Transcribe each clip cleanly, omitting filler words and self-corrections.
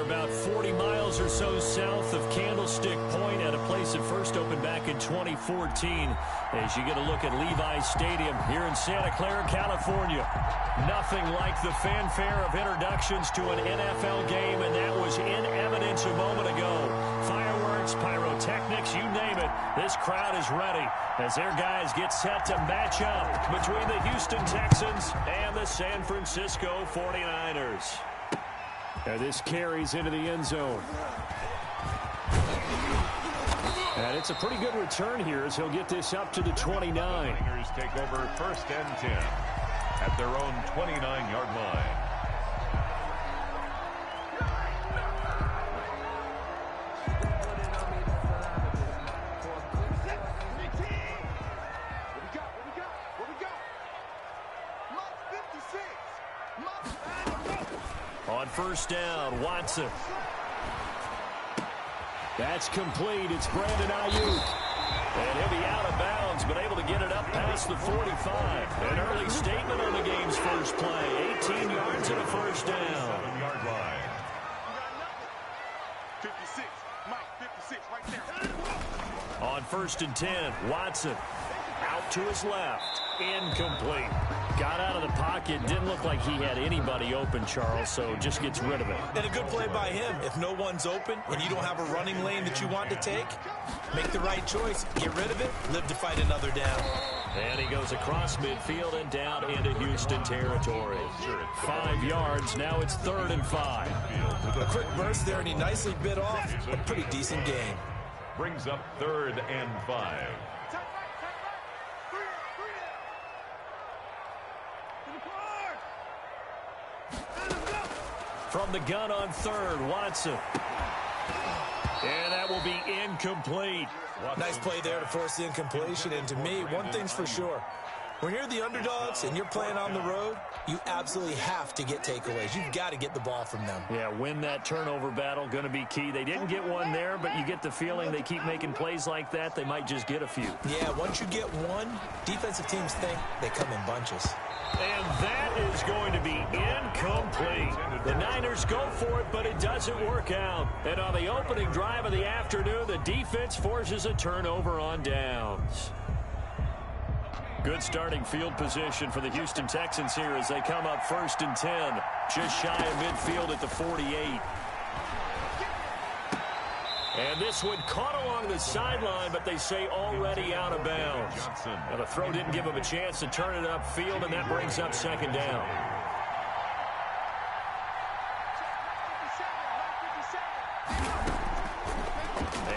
about 40 miles or so south of Candlestick Point at a place that first opened back in 2014. As you get a look at Levi's Stadium here in Santa Clara, California. Nothing like the fanfare of introductions to an NFL game, and that was in evidence a moment ago. Fireworks, pyrotechnics, you name it. This crowd is ready as their guys get set to match up between the Houston Texans and the San Francisco 49ers. And this carries into the end zone. And it's a pretty good return here as he'll get this up to the 29. Niners take over 1st and 10 at their own 29-yard line. On 1st down, Watson. That's complete. It's Brandon Ayuk. And he'll be out of bounds, but able to get it up past the 45. An early statement on the game's first play. 18 yards and a 1st down. 7-yard line. 56. Mike, 56 right there. On 1st and 10, Watson. Out to his left. Incomplete. Got out of the pocket. Didn't look like he had anybody open, Charles, so just gets rid of it. And a good play by him. If no one's open and you don't have a running lane that you want to take, make the right choice. Get rid of it. Live to fight another down. And he goes across midfield and down into Houston territory. 5 yards. Now it's 3rd and 5. A quick burst there, and he nicely bit off a pretty decent gain. Brings up 3rd and 5. From the gun on 3rd, Watson. And that will be incomplete. Nice play there to force the incompletion. And to me, one thing's for sure. When you're the underdogs and you're playing on the road, you absolutely have to get takeaways. You've got to get the ball from them. Yeah, win that turnover battle, going to be key. They didn't get one there, but you get the feeling they keep making plays like that, they might just get a few. Yeah, once you get one, defensive teams think they come in bunches. And that is going to be incomplete. The Niners go for it, but it doesn't work out. And on the opening drive of the afternoon, the defense forces a turnover on downs. Good starting field position for the Houston Texans here as they come up 1st and 10. Just shy of midfield at the 48. And this one caught along the sideline, but they say already out of bounds. Now the throw didn't give him a chance to turn it upfield, and that brings up 2nd down.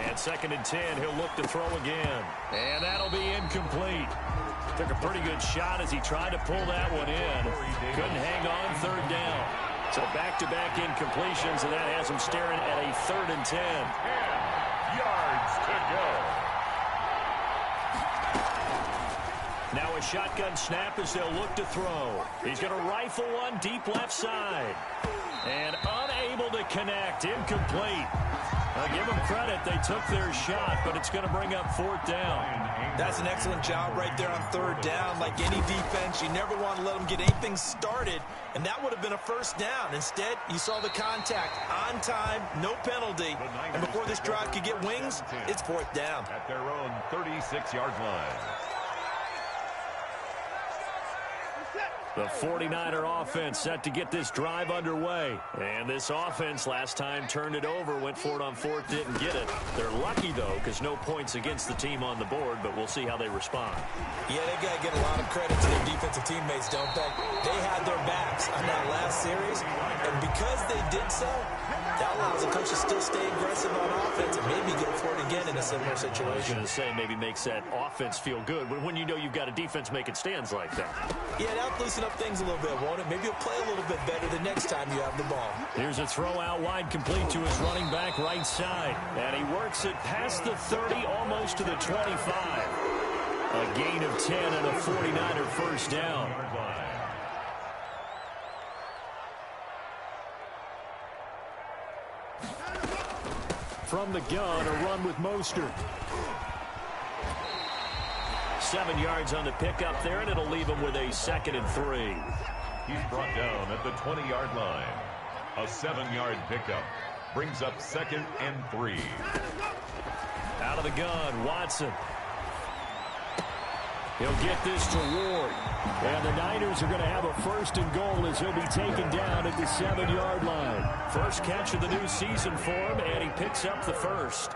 And 2nd and 10, he'll look to throw again. And that'll be incomplete. Took a pretty good shot as he tried to pull that one in. Couldn't hang on 3rd down. So back-to-back incompletions, and that has him staring at a 3rd and 10. 10 yards to go. Now a shotgun snap as they'll look to throw. He's going to rifle one deep left side. And unable to connect. Incomplete. I'll give them credit. They took their shot, but it's going to bring up 4th down. That's an excellent job right there on 3rd down. Like any defense, you never want to let them get anything started, and that would have been a 1st down. Instead, you saw the contact on time, no penalty, and before this drive could get wings, it's 4th down. At their own 36-yard line. The 49er offense set to get this drive underway. And this offense last time turned it over, went for it on 4th, didn't get it. They're lucky, though, because no points against the team on the board, but we'll see how they respond. Yeah, they've got to get a lot of credit to their defensive teammates, don't they? They had their backs on that last series, and because they did so, that allows the coach to still stay aggressive on offense and maybe go for it again in a similar situation. I was going to say maybe makes that offense feel good when you know you've got a defense making stands like that. Yeah, that'll loosen up things a little bit, won't it? Maybe you'll play a little bit better the next time you have the ball. Here's a throw out wide, complete to his running back right side. And he works it past the 30, almost to the 25. A gain of 10 and a 49er 1st down. From the gun, a run with Mostert. 7 yards on the pickup there, and it'll leave him with a 2nd and 3. He's brought down at the 20-yard line. A 7-yard pickup. Brings up 2nd and 3. Out of the gun, Watson. He'll get this to Ward. And the Niners are going to have a 1st and goal as he'll be taken down at the 7-yard line. First catch of the new season for him, and he picks up the first.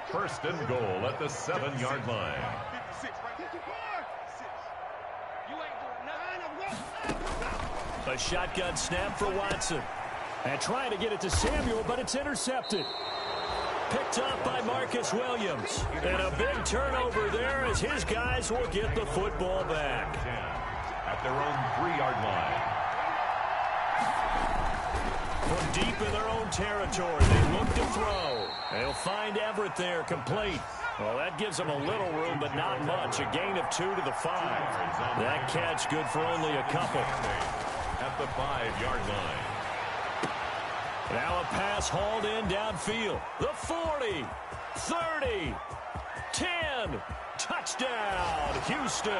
1st and goal at the 7-yard line. A shotgun snap for Watson. And trying to get it to Samuel, but it's intercepted. Picked up by Marcus Williams. And a big turnover there as his guys will get the football back. At their own 3-yard line. From deep in their own territory, they look to throw. They'll find Everett there, complete. Well, that gives them a little room, but not much. A gain of 2 to the 5. That catch good for only a couple. At the 5-yard line. Now a pass hauled in downfield. The 40, 30, 10. Touchdown, Houston.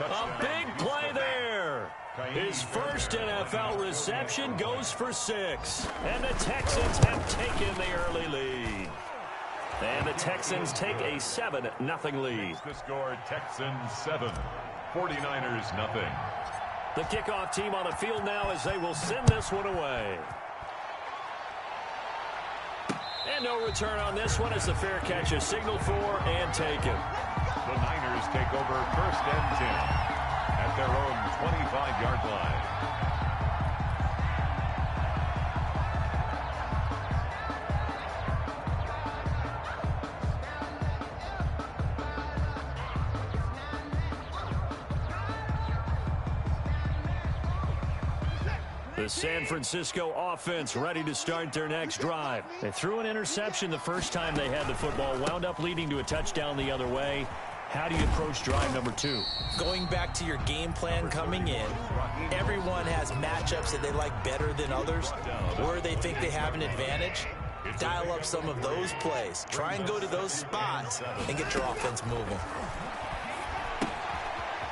A big play there. His first NFL reception goes for 6. And the Texans have taken the early lead. And the Texans take a 7-0 lead. The score, Texans 7, 49ers nothing. The kickoff team on the field now as they will send this one away. And no return on this one as the fair catch is signaled for and taken. The Niners take over 1st and 10 at their own 25-yard line. The San Francisco offense ready to start their next drive. They threw an interception the first time they had the football, wound up leading to a touchdown the other way. How do you approach drive number 2? Going back to your game plan coming in, everyone has matchups that they like better than others, where they think they have an advantage. Dial up some of those plays. Try and go to those spots and get your offense moving.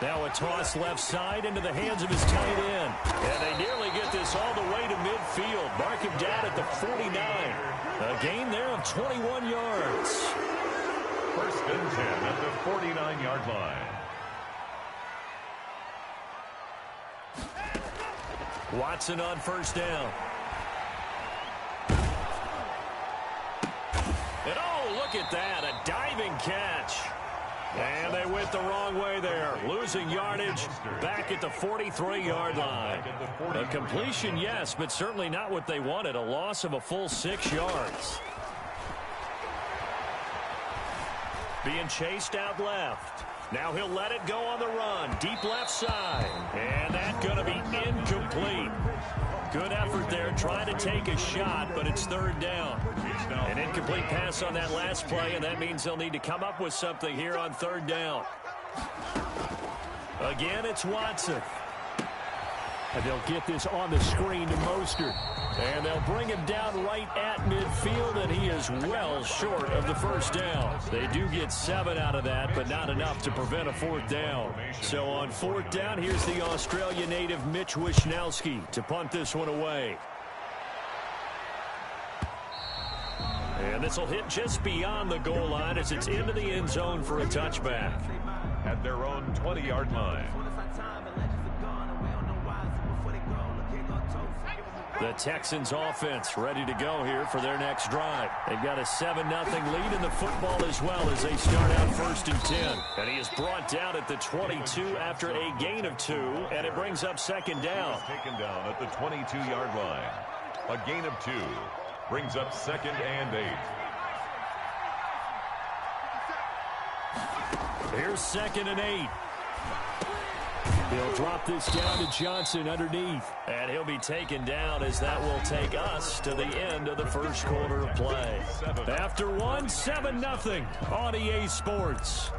Now a toss left side into the hands of his tight end. And they nearly get this all the way to midfield. Mark him down at the 49. A gain there of 21 yards. 1st and 10 at the 49-yard line. Watson on 1st down. And oh, look at that. A diving catch. And they went the wrong way there. Losing yardage back at the 43-yard line. A completion, yes, but certainly not what they wanted. A loss of a full 6 yards. Being chased out left. Now he'll let it go on the run. Deep left side. And that's going to be incomplete. Good effort there, trying to take a shot, but it's 3rd down. An incomplete pass on that last play, and that means they'll need to come up with something here on 3rd down. Again, it's Watson. And they'll get this on the screen to Mostert. And they'll bring him down right at midfield, and he is well short of the 1st down. They do get 7 out of that, but not enough to prevent a 4th down. So on 4th down, here's the Australia native Mitch Wishnowsky to punt this one away. And this will hit just beyond the goal line as it's into the end zone for a touchback. At their own 20-yard line. The Texans offense ready to go here for their next drive. They've got a 7-0 lead in the football as well as they start out 1st and 10. And he is brought down at the 22 after a gain of 2, and it brings up 2nd down. Taken down at the 22-yard line. A gain of 2 brings up 2nd and 8. Here's 2nd and 8. He'll drop this down to Johnson underneath. And he'll be taken down as that will take us to the end of the 1st quarter of play. After one, 7-0 on EA Sports.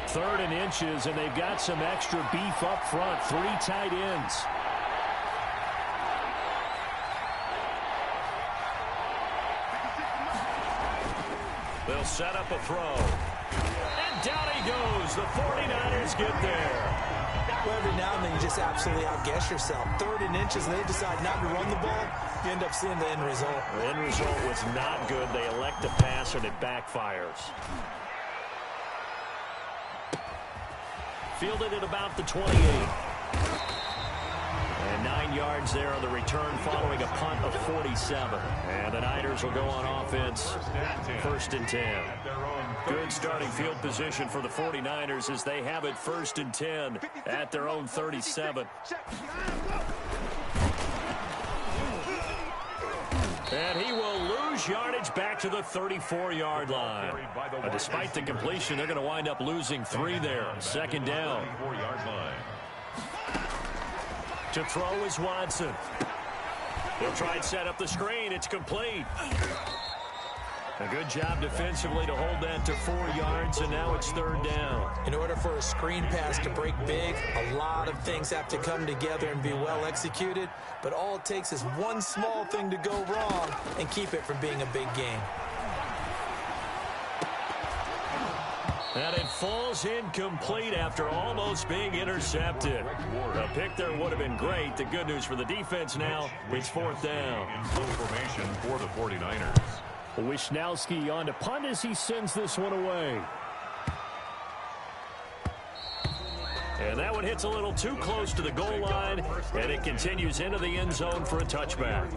3rd and inches, and they've got some extra beef up front. 3 tight ends. They'll set up a throw. And down he goes goes. The 49ers get there. Well, every now and then you just absolutely outguess yourself. 3rd and inches, and they decide not to run the ball. You end up seeing the end result. The end result was not good. They elect to pass, and it backfires. Fielded at about the 28. And 9 yards there on the return following a punt of 47. And the Niners will go on offense. 1st and 10. Good starting field position for the 49ers as they have it 1st and 10 at their own 37. And he will lose yardage back to the 34-yard line. Despite the completion, they're going to wind up losing 3 there. 2nd down. To throw is Watson. He'll try and set up the screen. It's complete. A good job defensively to hold that to 4 yards, and now it's 3rd down. In order for a screen pass to break big, a lot of things have to come together and be well executed, but all it takes is one small thing to go wrong and keep it from being a big game. And it falls incomplete after almost being intercepted. A pick there would have been great. The good news for the defense now, it's 4th down. Formation for the 49ers. Wisnowski on to punt as he sends this one away. And that one hits a little too close to the goal line, and it continues into the end zone for a touchback.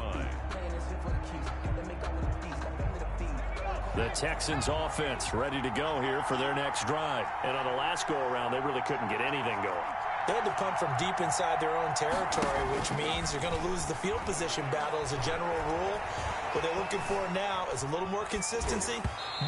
The Texans offense ready to go here for their next drive. And on the last go-around, they really couldn't get anything going. They had to punt from deep inside their own territory, which means they're going to lose the field position battle as a general rule. What they're looking for now is a little more consistency,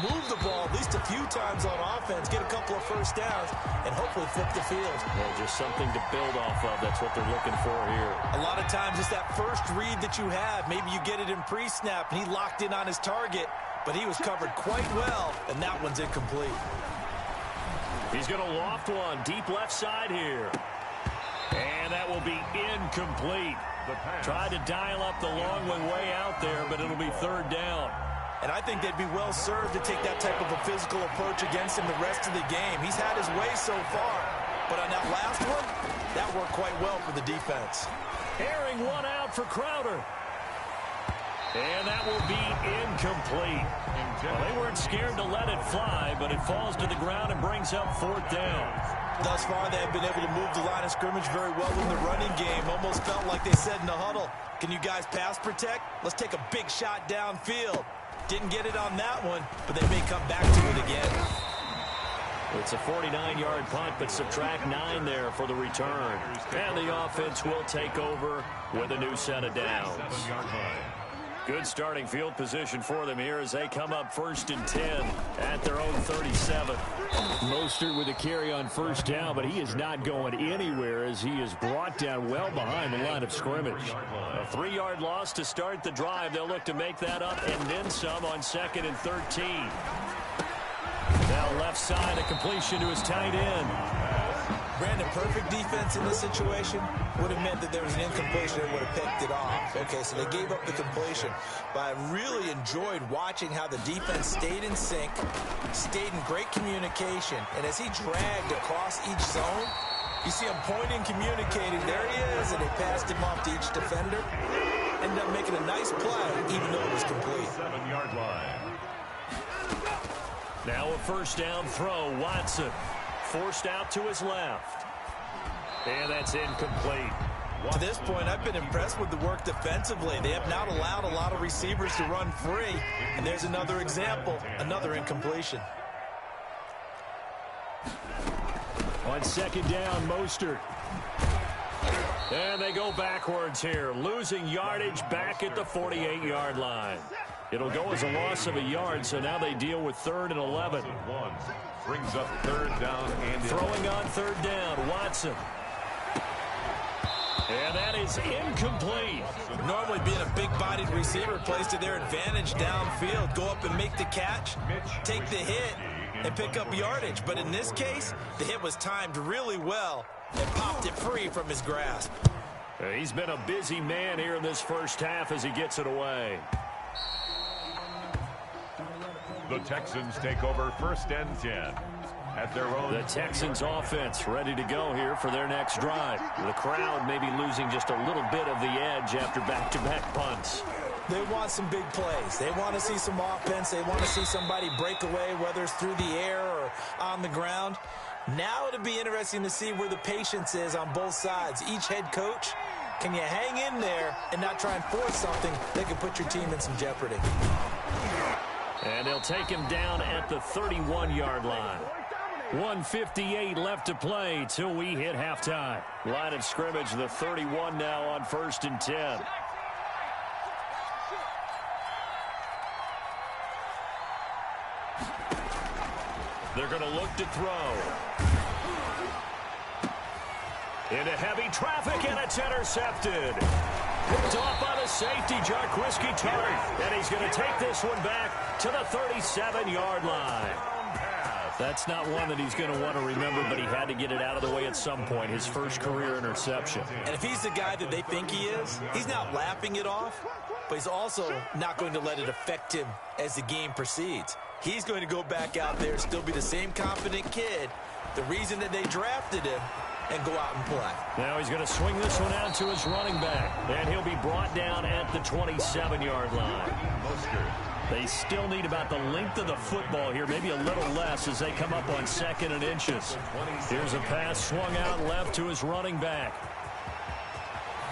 move the ball at least a few times on offense, get a couple of 1st downs, and hopefully flip the field. Well, just something to build off of. That's what they're looking for here. A lot of times it's that first read that you have. Maybe you get it in pre-snap, and he locked in on his target, but he was covered quite well, and that one's incomplete. He's going to loft one deep left side here. And that will be incomplete. Tried to dial up the long one way out there, but it'll be 3rd down. And I think they'd be well served to take that type of a physical approach against him the rest of the game. He's had his way so far, but on that last one, that worked quite well for the defense. Airing one out for Crowder. And that will be incomplete. Well, they weren't scared to let it fly, but it falls to the ground and brings up 4th down. Thus far, they have been able to move the line of scrimmage very well in the running game. Almost felt like they said in the huddle, can you guys pass protect? Let's take a big shot downfield. Didn't get it on that one, but they may come back to it again. It's a 49-yard punt, but subtract 9 there for the return. And the offense will take over with a new set of downs. Good starting field position for them here as they come up 1st and 10 at their own 37. Mostert with a carry on 1st down, but he is not going anywhere as he is brought down well behind the line of scrimmage. A 3-yard loss to start the drive. They'll look to make that up and then some on 2nd and 13. Now left side, a completion to his tight end. Brandon, perfect defense in this situation would have meant that there was an incompletion and would have picked it off. Okay, so they gave up the completion. But I really enjoyed watching how the defense stayed in sync, stayed in great communication. And as he dragged across each zone, you see him pointing, communicating. There he is, and they passed him off to each defender. Ended up making a nice play, even though it was complete. 7-yard line. Now a 1st down throw, Watson. Forced out to his left. And that's incomplete. To this point, I've been impressed with the work defensively. They have not allowed a lot of receivers to run free. And there's another example, another incompletion. On 2nd down, Mostert. And they go backwards here, losing yardage back at the 48-yard line. It'll go as a loss of a yard, so now they deal with 3rd and 11. Brings up 3rd down and throwing on 3rd down, Watson. And that is incomplete. Normally being a big-bodied receiver plays to their advantage downfield. Go up and make the catch, take the hit, and pick up yardage. But in this case, the hit was timed really well and popped it free from his grasp. He's been a busy man here in this 1st half as he gets it away. The Texans take over 1st and 10. at their own. The Texans offense ready to go here for their next drive. The crowd may be losing just a little bit of the edge after back-to-back punts. They want some big plays. They want to see some offense. They want to see somebody break away, whether it's through the air or on the ground. Now it'll be interesting to see where the patience is on both sides. Each head coach, can you hang in there and not try and force something that could put your team in some jeopardy? And they'll take him down at the 31-yard line. 1:58 left to play till we hit halftime. Line of scrimmage, the 31 now on 1st and 10. They're going to look to throw. Into heavy traffic, and it's intercepted. Picked off by the safety, Jarquiski Tart. And he's going to take this one back to the 37-yard line. That's not one that he's going to want to remember, but he had to get it out of the way at some point, his first career interception. And if he's the guy that they think he is, he's not laughing it off, but he's also not going to let it affect him as the game proceeds. He's going to go back out there, still be the same confident kid, the reason that they drafted him, and go out and play. Now he's going to swing this one out to his running back, and he'll be brought down at the 27-yard line. They still need about the length of the football here, maybe a little less as they come up on 2nd and inches. Here's a pass swung out left to his running back.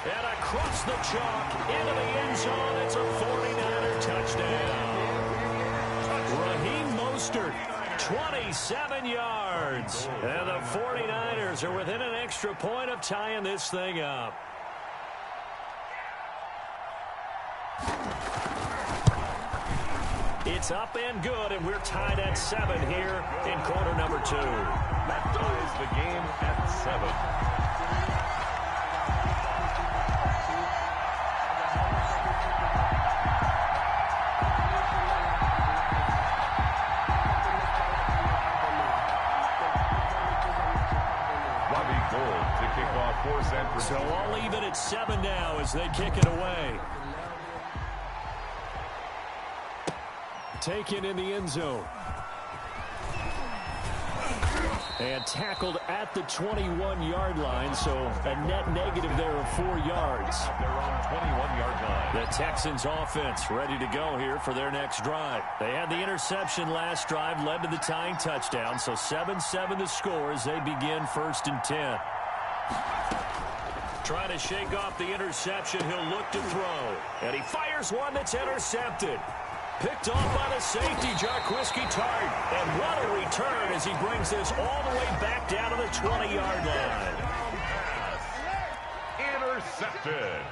And across the chalk, into the end zone, it's a 49er touchdown. Raheem Mostert, 27 yards. And the 49ers are within an extra point of tying this thing up. It's up and good, and we're tied at 7 here in quarter number 2. That ties the game at 7. So I'll leave it at 7 now as they kick it away. Taken in the end zone. And tackled at the 21-yard line, so a net negative there of 4 yards. They're on 21-yard line. The Texans offense ready to go here for their next drive. They had the interception last drive, led to the tying touchdown, so 7-7 the score as they begin 1st and 10. Trying to shake off the interception, he'll look to throw. And he fires one that's intercepted. Picked off by the safety, Jarquiski Tart. And what a return as he brings this all the way back down to the 20-yard line. Intercepted.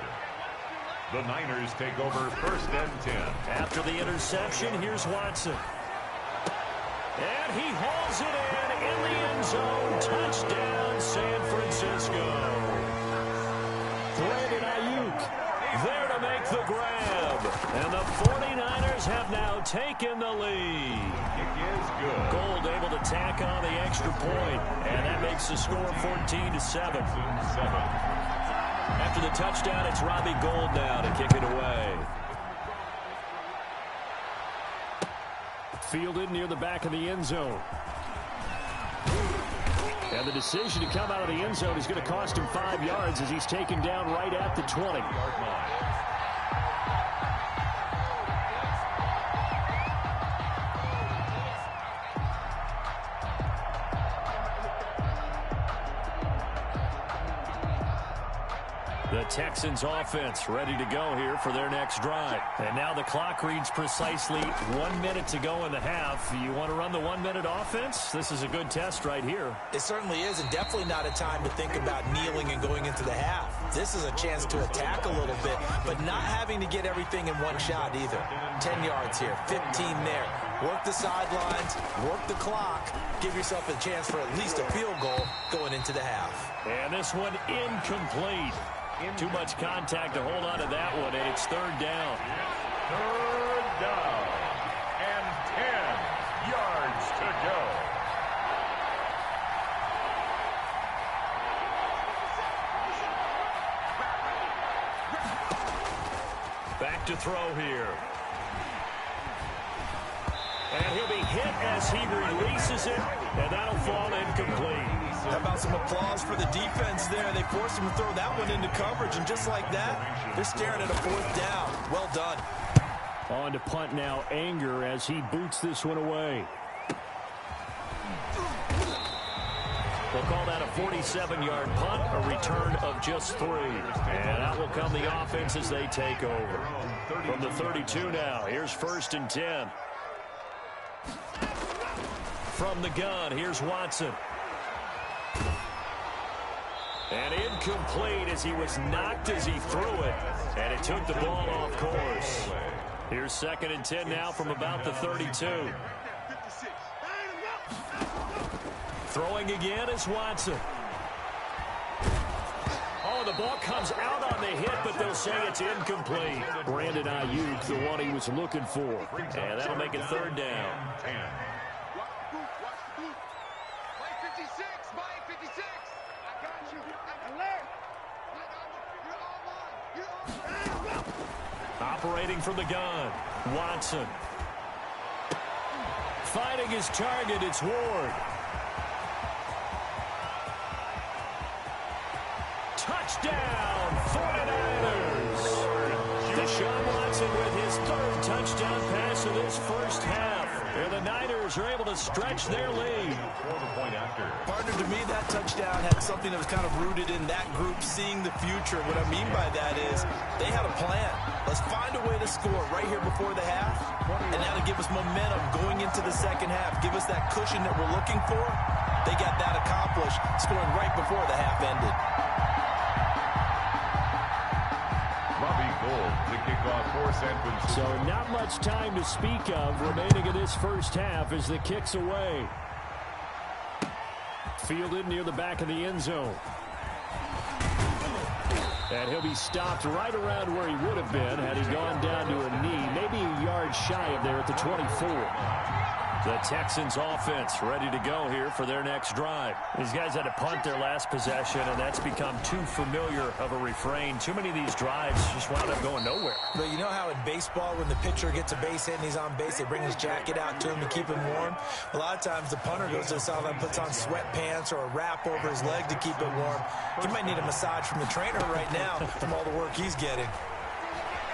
The Niners take over 1st and 10. After the interception, here's Watson. And he hauls it in the end zone. Touchdown, San Francisco. Brandon Ayuk there to make the grab. And the 49ers have now taken the lead. Kick is good. Gold able to tack on the extra point, and that makes the score 14-7. After the touchdown, it's Robbie Gould now to kick it away. Fielded near the back of the end zone. And the decision to come out of the end zone is going to cost him 5 yards as he's taken down right at the 20. The Texans offense ready to go here for their next drive. And now the clock reads precisely 1 minute to go in the half. You want to run the 1 minute offense? This is a good test right here. It certainly is, and definitely not a time to think about kneeling and going into the half. This is a chance to attack a little bit, but not having to get everything in one shot either. 10 yards here, 15 there. Work the sidelines, work the clock, give yourself a chance for at least a field goal going into the half. And this one incomplete. Too much contact to hold on to that one, and it's 3rd down. 3rd down. And 10 yards to go. Back to throw here. And he'll be hit as he releases it, and that'll fall incomplete. How about some applause for the defense there? They forced him to throw that one into coverage, and just like that, they're staring at a 4th down. Well done. On to punt now, Anger, as he boots this one away. They'll call that a 47-yard punt, a return of just 3. And out will come the offense as they take over. From the 32 now, here's 1st and 10. From the gun, here's Watson. And incomplete as he was knocked as he threw it. And it took the ball off course. Here's 2nd and 10 now from about the 32. Throwing again is Watson. Oh, the ball comes out on the hit, but they'll say it's incomplete. Brandon Ayuk, the one he was looking for. And that'll make it 3rd down. Operating from the gun, Watson. Finding his target, it's Ward. Touchdown, 49ers. Deshaun Watson with his 3rd touchdown pass of this first half. And the Niners are able to stretch their lead. Partner, to me, that touchdown had something that was kind of rooted in that group seeing the future. What I mean by that is they had a plan. Let's find a way to score right here before the half, and that'll give us momentum going into the second half. Give us that cushion that we're looking for. They got that accomplished, scoring right before the half ended. To kick off for San Francisco. So not much time to speak of remaining in this first half as the kick's away. Fielded near the back of the end zone. And he'll be stopped right around where he would have been had he gone down to a knee, maybe a yard shy of there at the 24. The Texans offense ready to go here for their next drive. These guys had to punt their last possession, and that's become too familiar of a refrain. Too many of these drives just wound up going nowhere. But you know how in baseball, when the pitcher gets a base hit and he's on base, they bring his jacket out to him to keep him warm? A lot of times the punter goes to the sideline, puts on sweatpants or a wrap over his leg to keep it warm. You might need a massage from the trainer right now from all the work he's getting.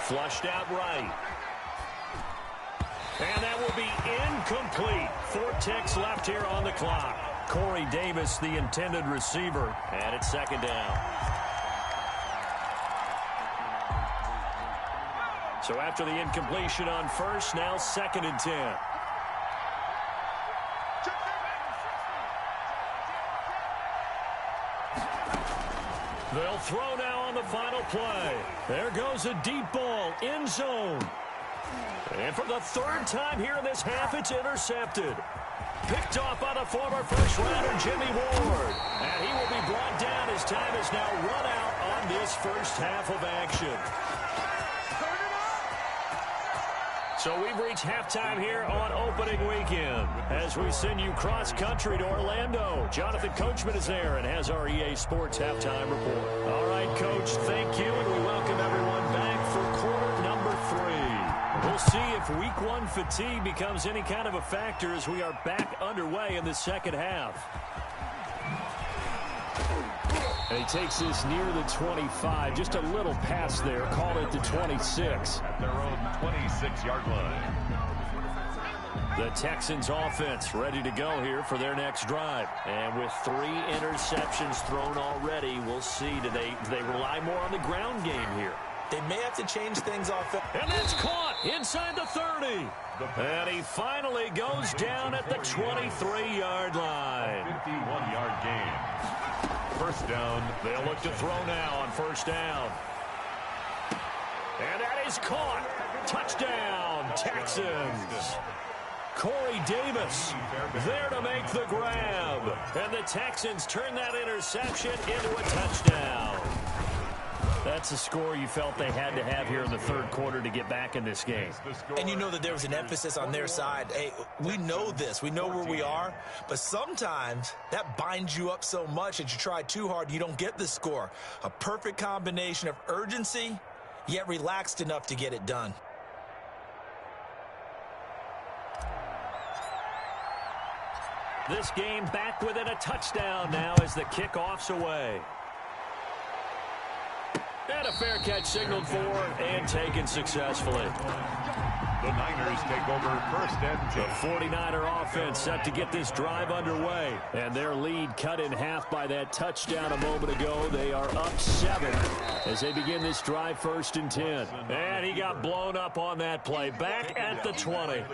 Flushed out right. And that will be incomplete. 4 ticks left here on the clock. Corey Davis, the intended receiver, and it's 2nd down. So after the incompletion on 1st, now 2nd and 10. They'll throw now on the final play. There goes a deep ball, end zone. And for the 3rd time here in this half, it's intercepted. Picked off by the former first-rounder Jimmy Ward. And he will be brought down as time is now run out on this first half of action. So we've reached halftime here on opening weekend as we send you cross-country to Orlando. Jonathan Coachman is there and has our EA Sports halftime report. All right, Coach, thank you, and we welcome everyone back for quarter number 3. We'll see if week 1 fatigue becomes any kind of a factor as we are back underway in the second half. And he takes this near the 25. Just a little pass there. Call it the 26. At their own 26-yard line. The Texans offense ready to go here for their next drive. And with 3 interceptions thrown already, we'll see. Do they rely more on the ground game here? They may have to change things off. And that's caught inside the 30. And he finally goes down at the 23-yard line. 51-yard gain. First down. They'll look to throw now on first down. And that is caught. Touchdown, Texans. Corey Davis there to make the grab. And the Texans turn that interception into a touchdown. That's a score you felt they had to have here in the third quarter to get back in this game. And you know that there was an emphasis on their side. Hey, we know this. We know where we are. But sometimes that binds you up so much that you try too hard, you don't get the score. A perfect combination of urgency, yet relaxed enough to get it done. This game back within a touchdown now as the kickoff's away. And a fair catch signaled for and taken successfully. The Niners take over first and 10. The 49er offense set to get this drive underway. And their lead cut in half by that touchdown a moment ago. They are up 7 as they begin this drive first and 10. And he got blown up on that play. Back at the 20.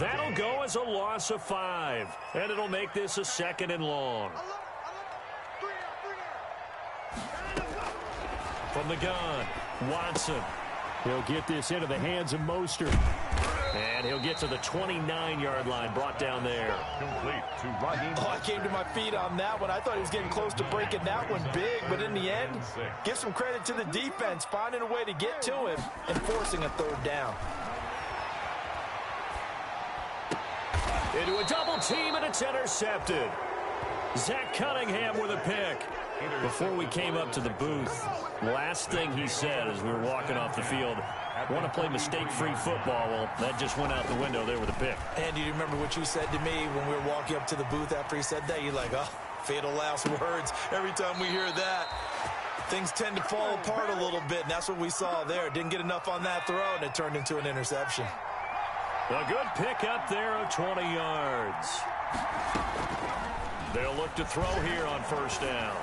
That'll go as a loss of 5. And it'll make this a 2nd and long. From the gun, Watson. He'll get this into the hands of Mostert. And he'll get to the 29-yard line, brought down there. Complete to Raheem. Oh, I came to my feet on that one. I thought he was getting close to breaking that one big, but in the end, give some credit to the defense, finding a way to get to him and forcing a 3rd down. Into a double team, and it's intercepted. Zach Cunningham with a pick. Before we came up to the booth, last thing he said as we were walking off the field, want to play mistake-free football. Well, that just went out the window there with a pick. And do you remember what you said to me when we were walking up to the booth after he said that? You're like, oh, fatal last words. Every time we hear that, things tend to fall apart a little bit, and that's what we saw there. Didn't get enough on that throw, and it turned into an interception. A good pick up there of 20 yards. They'll look to throw here on first down.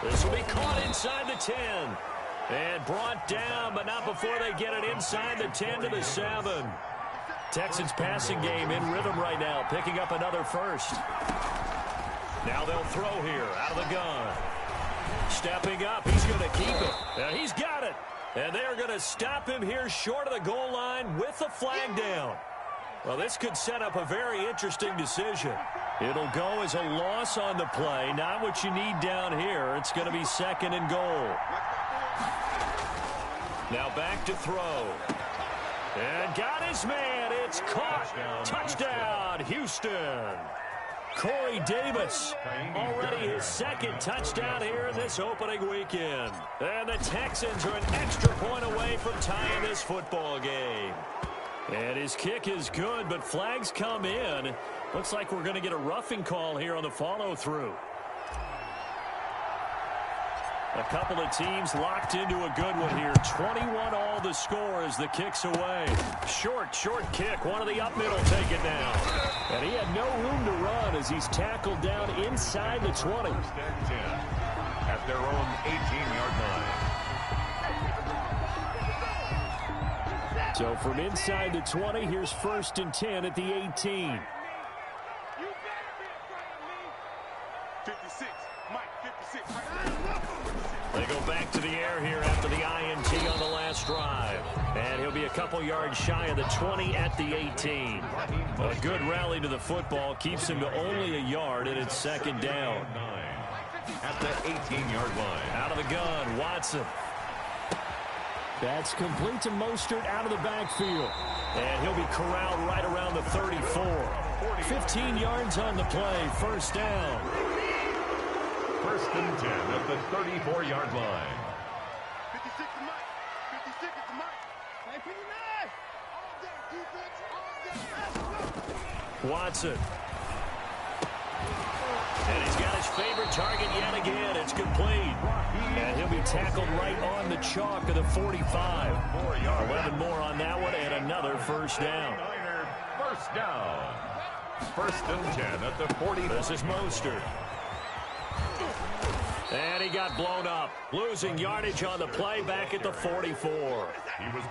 This will be caught inside the 10. And brought down, but not before they get it inside the 10 to the 7. Texans passing game in rhythm right now, picking up another first. Now they'll throw here out of the gun. Stepping up, he's going to keep it. And he's got it. And they're going to stop him here short of the goal line with the flag down. Well, this could set up a very interesting decision. It'll go as a loss on the play. Not what you need down here. It's going to be 2nd and goal. Now back to throw. And got his man. It's caught. Touchdown, Houston. Corey Davis, already his 2nd touchdown here in this opening weekend. And the Texans are an extra point away from tying this football game. And his kick is good, but flags come in. Looks like we're going to get a roughing call here on the follow-through. A couple of teams locked into a good one here. 21 all the score as the kick's away. Short kick. One of the up middle taken down. And he had no room to run as he's tackled down inside the 20. At their own 18-yard line. So from inside the 20, here's first and 10 at the 18. 56, Mike, 56, right. They go back to the air here after the INT on the last drive. And he'll be a couple yards shy of the 20 at the 18. A good rally to the football keeps him to only a yard, and it's 2nd down. At the 18-yard line. Out of the gun, Watson. That's complete to Mostert out of the backfield. And he'll be corralled right around the 34. 15 yards on the play, first down. First and 10 at the 34-yard line. 56 to Mike. 56 to Mike. Hey, 59. All day, defense. All day. Watson. And he's got his favorite target yet again. It's complete. And he'll be tackled right on the chalk of the 45. 11 more on that one and another first down. First down. First and 10 at the 40. This is Mostert. And he got blown up. Losing yardage on the play back at the 44.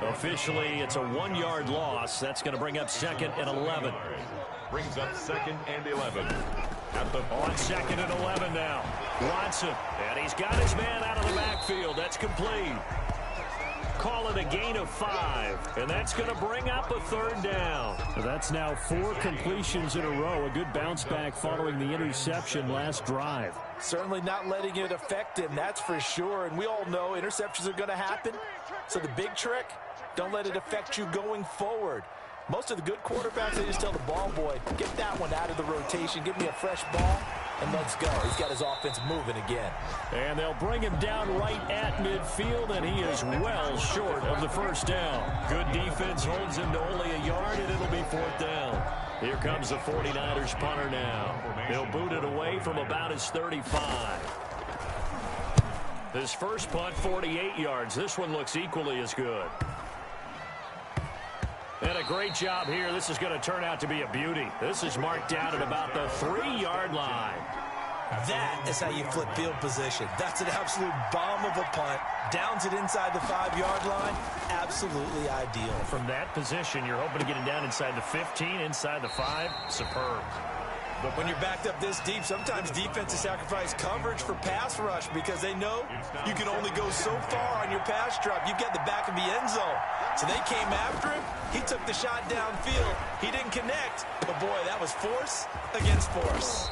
Officially, it's a 1-yard loss. That's going to bring up 2nd and 11. Brings up 2nd and 11. On 2nd and 11 now. Watson. And he's got his man out of the backfield. That's complete. Call it a gain of 5. And that's going to bring up a 3rd down. That's now 4 completions in a row. A good bounce back following the interception last drive. Certainly not letting it affect him, that's for sure. And we all know interceptions are going to happen. So the big trick, don't let it affect you going forward. Most of the good quarterbacks, they just tell the ball boy, get that one out of the rotation, give me a fresh ball, and let's go. He's got his offense moving again. And they'll bring him down right at midfield, and he is well short of the first down. Good defense holds him to only a yard, and it'll be fourth down. Here comes the 49ers punter now. They'll boot it away from about his 35. This first punt, 48 yards. This one looks equally as good. And a great job here. This is going to turn out to be a beauty. This is marked down at about the 3-yard line. That is how you flip field position. That's an absolute bomb of a punt. Downs it inside the 5-yard line. Absolutely ideal. From that position, you're hoping to get it down inside the 15, inside the 5. Superb. But when you're backed up this deep, sometimes defenses sacrifice coverage for pass rush because they know you can only go so far on your pass drop. You've got the back of the end zone. So they came after him. He took the shot downfield. He didn't connect. But, boy, that was force against force.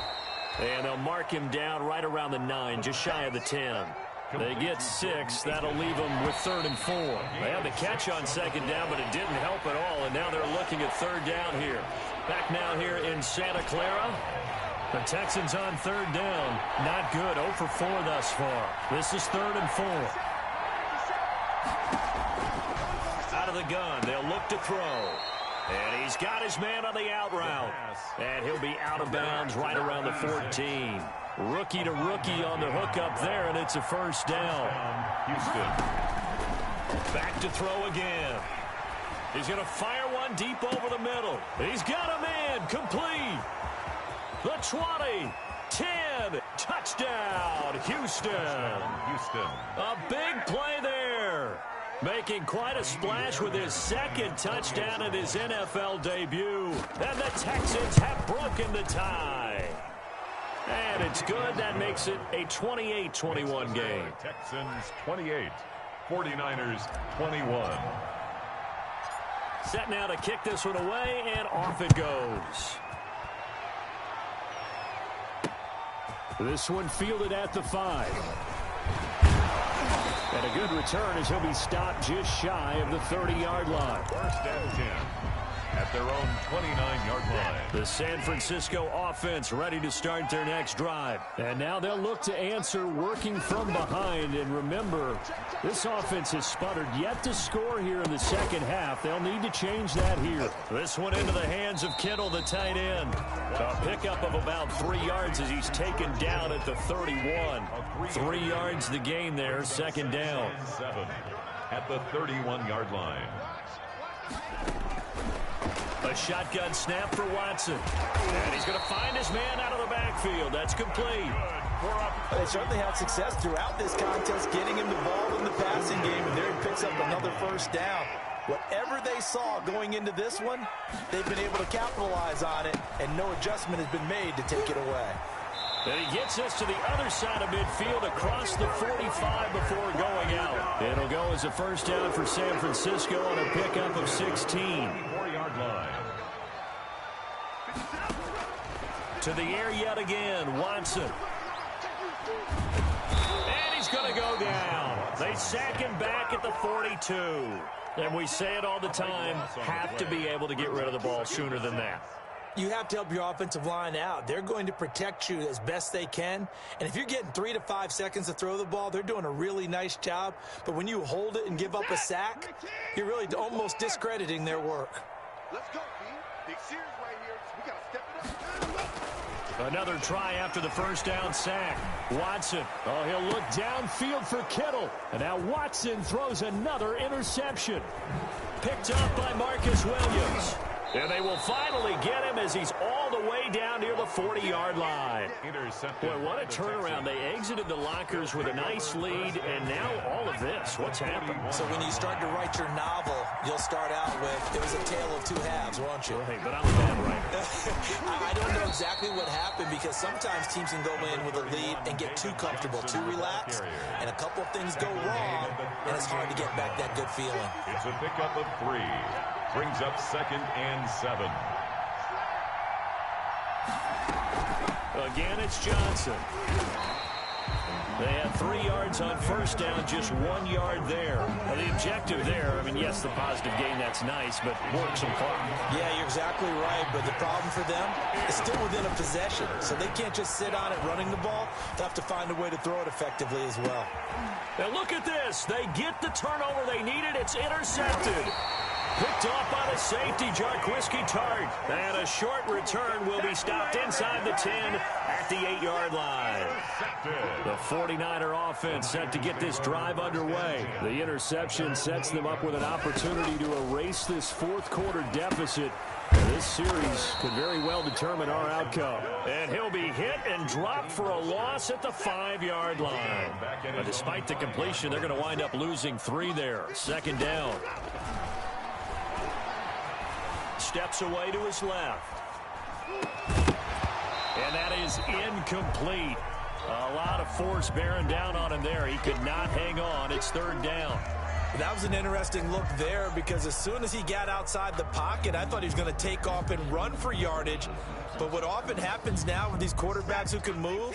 And they'll mark him down right around the 9, just shy of the 10. They get 6. That'll leave them with 3rd and 4. They had the catch on 2nd down, but it didn't help at all. And now they're looking at 3rd down here. Back now here in Santa Clara. The Texans on 3rd down. Not good. 0 for 4 thus far. This is 3rd and 4. Out of the gun. They'll look to throw. And he's got his man on the out route. And he'll be out of bounds right around the 14. Rookie to rookie on the hookup there, and it's a first down. Houston. Back to throw again. He's going to fire one deep over the middle. He's got a man complete. The 20, 10, touchdown, Houston. A big play there. Making quite a splash with his 2nd touchdown in his NFL debut. And the Texans have broken the tie. And it's good. That makes it a 28-21 game. Texans 28, 49ers 21. Set now to kick this one away, and off it goes. This one fielded at the 5. And a good return as he'll be stopped just shy of the 30-yard line. 1st and 10 at their own 29-yard line. The San Francisco offense ready to start their next drive. And now they'll look to answer working from behind. And remember, this offense has sputtered yet to score here in the 2nd half. They'll need to change that here. This one into the hands of Kittle, the tight end. A pickup of about 3 yards as he's taken down at the 31. 3 yards the gain there, 2nd down. 7 at the 31-yard line. A shotgun snap for Watson. And he's going to find his man out of the backfield. That's complete. They certainly had success throughout this contest, getting him the ball in the passing game, and there he picks up another first down. Whatever they saw going into this one, they've been able to capitalize on it, and no adjustment has been made to take it away. And he gets us to the other side of midfield across the 45 before going out. It'll go as a first down for San Francisco on a pickup of 16. 4-yard line. To the air yet again, Watson. And he's going to go down. They sack him back at the 42. And we say it all the time, have to be able to get rid of the ball sooner than that. You have to help your offensive line out. They're going to protect you as best they can. And if you're getting 3 to 5 seconds to throw the ball, they're doing a really nice job. But when you hold it and give up a sack, you're really almost discrediting their work. Let's go, B. Big series right here. We got to step it up. Another try after the first down sack. Watson. Oh, he'll look downfield for Kittle. And now Watson throws another interception. Picked up by Marcus Williams. And they will finally get him as he's all the way down near the 40-yard line. Boy, what a turnaround. They exited the lockers with a nice lead, and now all of this. What's happened? So when you start to write your novel, you'll start out with, it was a tale of 2 halves, won't you? Hey, but I'm a bad writer. I don't know exactly what happened because sometimes teams can go in with a lead and get too comfortable, too relaxed, and a couple of things go wrong, and it's hard to get back that good feeling. It's a pickup of 3. Brings up 2nd and 7. Again, it's Johnson. They had 3 yards on first down, just 1 yard there. Now, the objective there, I mean, yes, the positive gain, that's nice, but work some clock. Yeah, you're exactly right, but the problem for them is still within a possession, so they can't just sit on it running the ball. They'll have to find a way to throw it effectively as well. Now, look at this. They get the turnover they needed. It's intercepted. Picked off by the safety, Jarquiski Tart. And a short return will be stopped inside the 10 at the 8-yard line. The 49er offense set to get this drive underway. The interception sets them up with an opportunity to erase this fourth-quarter deficit. This series could very well determine our outcome. And he'll be hit and dropped for a loss at the 5-yard line. But despite the completion, they're going to wind up losing 3 there. Second down. Steps away to his left. And that is incomplete. A lot of force bearing down on him there. He could not hang on. It's third down. That was an interesting look there because as soon as he got outside the pocket, I thought he was going to take off and run for yardage. But what often happens now with these quarterbacks who can move,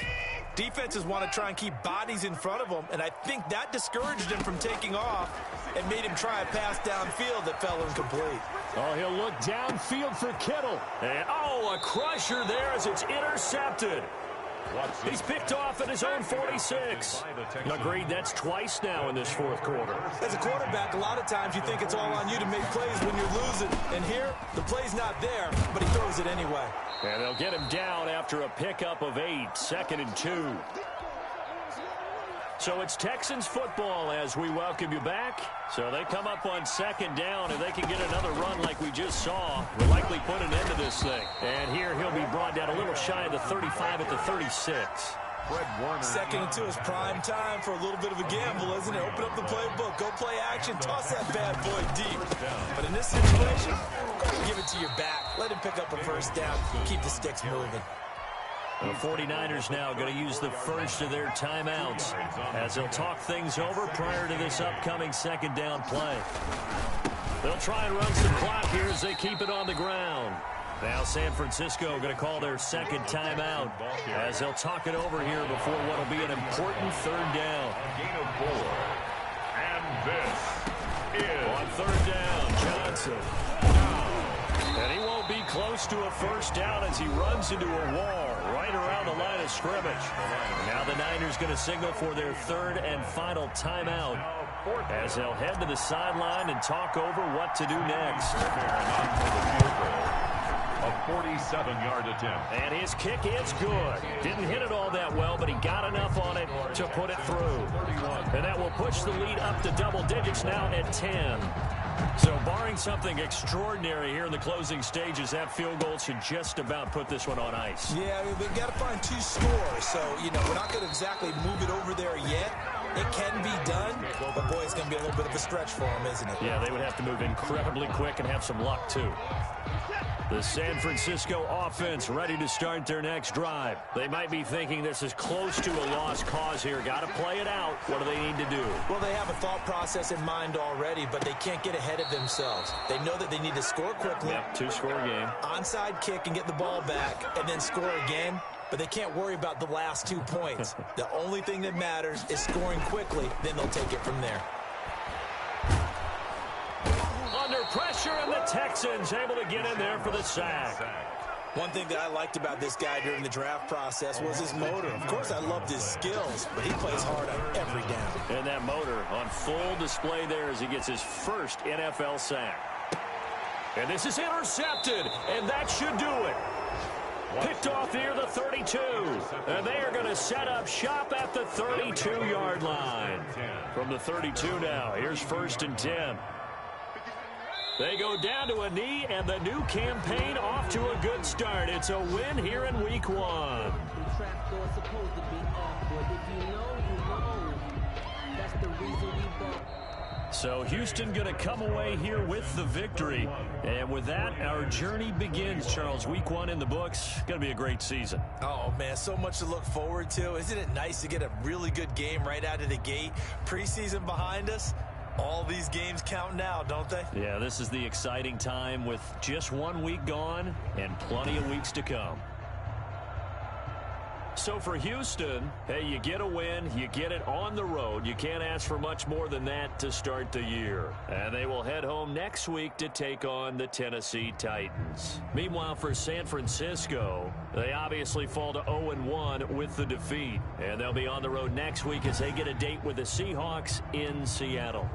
defenses want to try and keep bodies in front of them, and I think that discouraged him from taking off and made him try a pass downfield that fell incomplete. Oh, he'll look downfield for Kittle. And, a crusher there as it's intercepted. He's picked off at his own 46. Agreed, that's twice now in this fourth quarter. As a quarterback, a lot of times you think it's all on you to make plays when you're losing. And here, the play's not there, but he throws it anyway. And they'll get him down after a pickup of 8, 2nd and 2. So it's Texans football as we welcome you back. So they come up on second down. If they can get another run like we just saw, we'll likely put an end to this thing. And here he'll be brought down a little shy of the 35 at the 36. Second and 2 is prime time for a little bit of a gamble, isn't it? Open up the playbook, go play action, toss that bad boy deep. But in this situation, go ahead and give it to your back. Let him pick up a first down. Keep the sticks moving. The 49ers now going to use the first of their timeouts as they'll talk things over prior to this upcoming second down play. They'll try and run some clock here as they keep it on the ground. Now San Francisco going to call their second timeout as they'll talk it over here before what will be an important third down. Gain of 4. And this is on third down, Johnson. And he won't be close to a first down as he runs into a wall right around the line of scrimmage. Now the Niners going to signal for their third and final timeout as they'll head to the sideline and talk over what to do next. A 47-yard attempt. And his kick is good. Didn't hit it all that well, but he got enough on it to put it through. And that will push the lead up to double digits now at 10. So barring something extraordinary here in the closing stages, that field goal should just about put this one on ice. Yeah, I mean, we've got to find 2 scores. So, we're not going to exactly move it over there yet. It can be done, but boy, it's going to be a little bit of a stretch for them, isn't it? Yeah, they would have to move incredibly quick and have some luck, too. The San Francisco offense ready to start their next drive. They might be thinking this is close to a lost cause here. Got to play it out. What do they need to do? Well, they have a thought process in mind already, but they can't get ahead of themselves. They know that they need to score quickly. Yep, 2-score game. Onside kick and get the ball back, and then score again. But they can't worry about the last 2 points. The only thing that matters is scoring quickly. Then they'll take it from there. Under pressure, and the Texans able to get in there for the sack. One thing that I liked about this guy during the draft process was his motor. Of course, I loved his skills, but he plays hard on every down. And that motor on full display there as he gets his first NFL sack. And this is intercepted, and that should do it. Picked off near the 32. And they are going to set up shop at the 32-yard line. From the 32 now, here's 1st and 10. They go down to a knee, and the new campaign off to a good start. It's a win here in week 1. So Houston going to come away here with the victory. And with that, our journey begins, Charles. Week 1 in the books. Going to be a great season. Oh, man, so much to look forward to. Isn't it nice to get a really good game right out of the gate? Preseason behind us. All these games count now, don't they? Yeah, this is the exciting time with just 1 week gone and plenty of weeks to come. So for Houston, hey, you get a win, you get it on the road. You can't ask for much more than that to start the year. And they will head home next week to take on the Tennessee Titans. Meanwhile, for San Francisco, they obviously fall to 0-1 with the defeat. And they'll be on the road next week as they get a date with the Seahawks in Seattle.